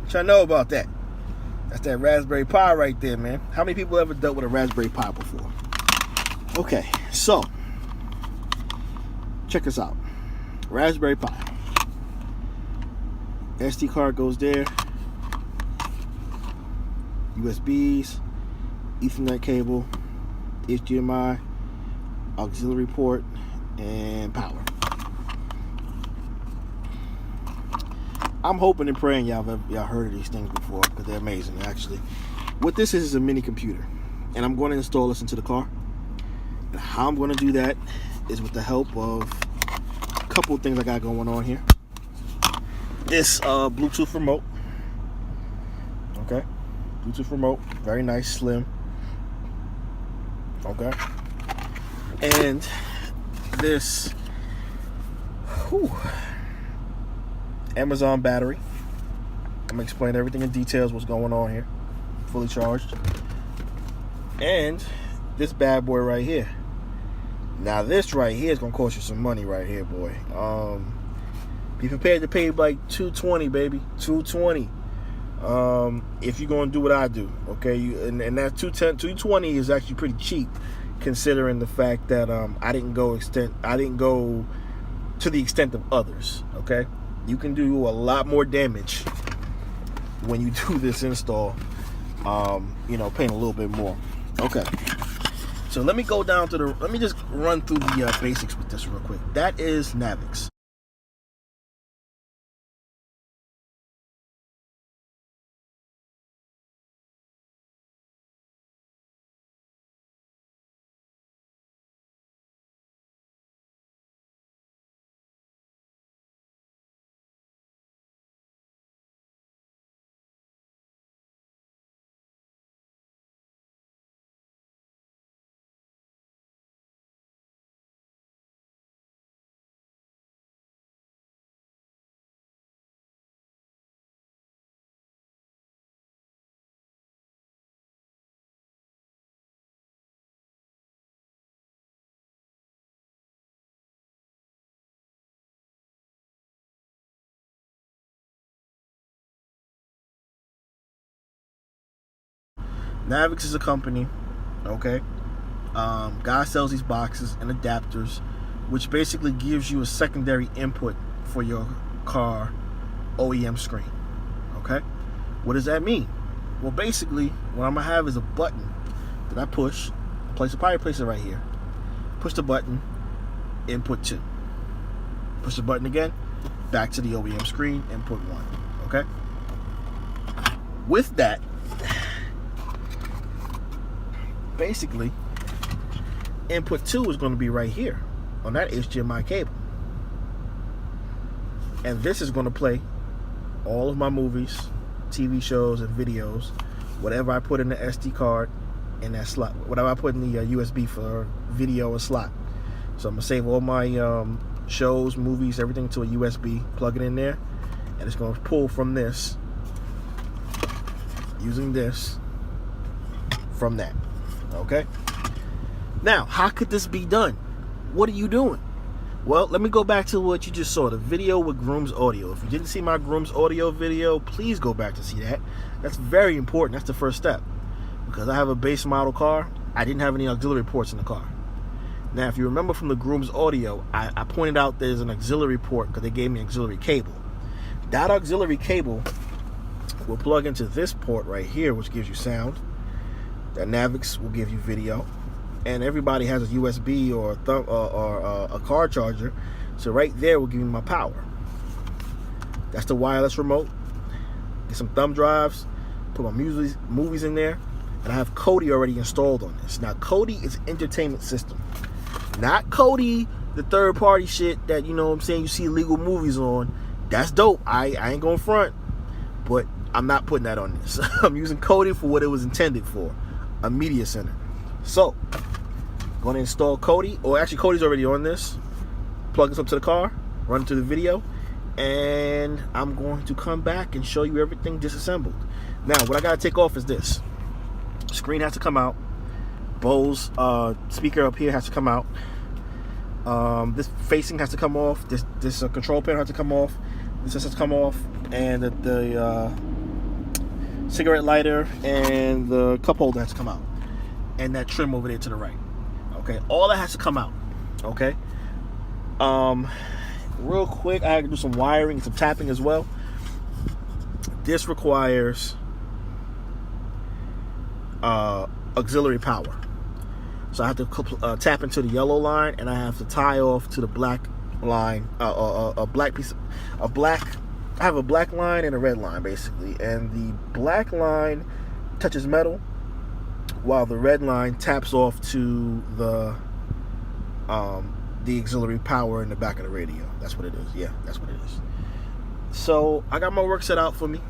What y'all know about that? That's that Raspberry Pi right there, man. How many people ever dealt with a Raspberry Pi before? Okay, so check this out. Raspberry Pi. SD card goes there. USBs, Ethernet cable, HDMI, auxiliary port, and power. I'm hoping and praying y'all heard of these things before, because they're amazing, actually. What this is a mini computer, and I'm going to install this into the car. And how I'm going to do that is with the help of a couple of things I got going on here. This Bluetooth remote. Okay, Bluetooth remote, very nice, slim. Okay, and this Amazon battery. I'm gonna explain everything in details, what's going on here. Fully charged. And this bad boy right here. Now this right here is gonna cost you some money right here, boy. Be prepared to pay like $220, baby. $220. If you're gonna do what I do, okay? And that $220 is actually pretty cheap, considering the fact that I didn't go to the extent of others. Okay, you can do a lot more damage when you do this install. Paying a little bit more. Okay, so let me go down to let me just run through the basics with this real quick. That is Naviks. Naviks is a company, okay? Guy sells these boxes and adapters, which basically gives you a secondary input for your car OEM screen, okay? What does that mean? Well, basically, what I'm gonna have is a button that I push. Probably place it right here. Push the button, input 2. Push the button again, back to the OEM screen, input 1, okay? With that, basically, input 2 is going to be right here on that HDMI cable. And this is going to play all of my movies, TV shows, and videos, whatever I put in the SD card in that slot, whatever I put in the USB for video and slot. So I'm going to save all my shows, movies, everything to a USB, plug it in there, and it's going to pull from this, using this, from that. Okay, now how could this be done? What are you doing? Well, let me go back to what you just saw, the video with Groom's audio. If you didn't see my Groom's audio video, please go back to see that. That's very important. That's the first step, because I have a base model car. I didn't have any auxiliary ports in the car. Now, if you remember from the Groom's audio, I pointed out there's an auxiliary port because they gave me an auxiliary cable. That auxiliary cable will plug into this port right here, which gives you sound. That Naviks will give you video, and everybody has a USB or a car charger, so right there will give me my power. That's the wireless remote. Get some thumb drives, put my movies in there, and I have Kodi already installed on this. Now, Kodi is entertainment system, not Kodi the third party shit that, you know what I'm saying, you see illegal movies on. That's dope. I ain't gonna front, but I'm not putting that on this. I'm using Kodi for what it was intended for. A media center. So, going to install Kodi, or actually Kodi's already on this. Plug this up to the car, run to the video, and I'm going to come back and show you everything disassembled. Now, what I got to take off is this. Screen has to come out. Bose speaker up here has to come out. This facing has to come off. This control panel has to come off. This has to come off, and the cigarette lighter, and the cup holder has to come out, and that trim over there to the right. Okay, all that has to come out. Okay. Real quick, I have to do some wiring, some tapping as well. This requires auxiliary power, so I have to tap into the yellow line, and I have to tie off to the black line, a black piece, I have a black line and a red line basically, and the black line touches metal, while the red line taps off to the auxiliary power in the back of the radio. That's what it is. Yeah, that's what it is. So I got my work set out for me.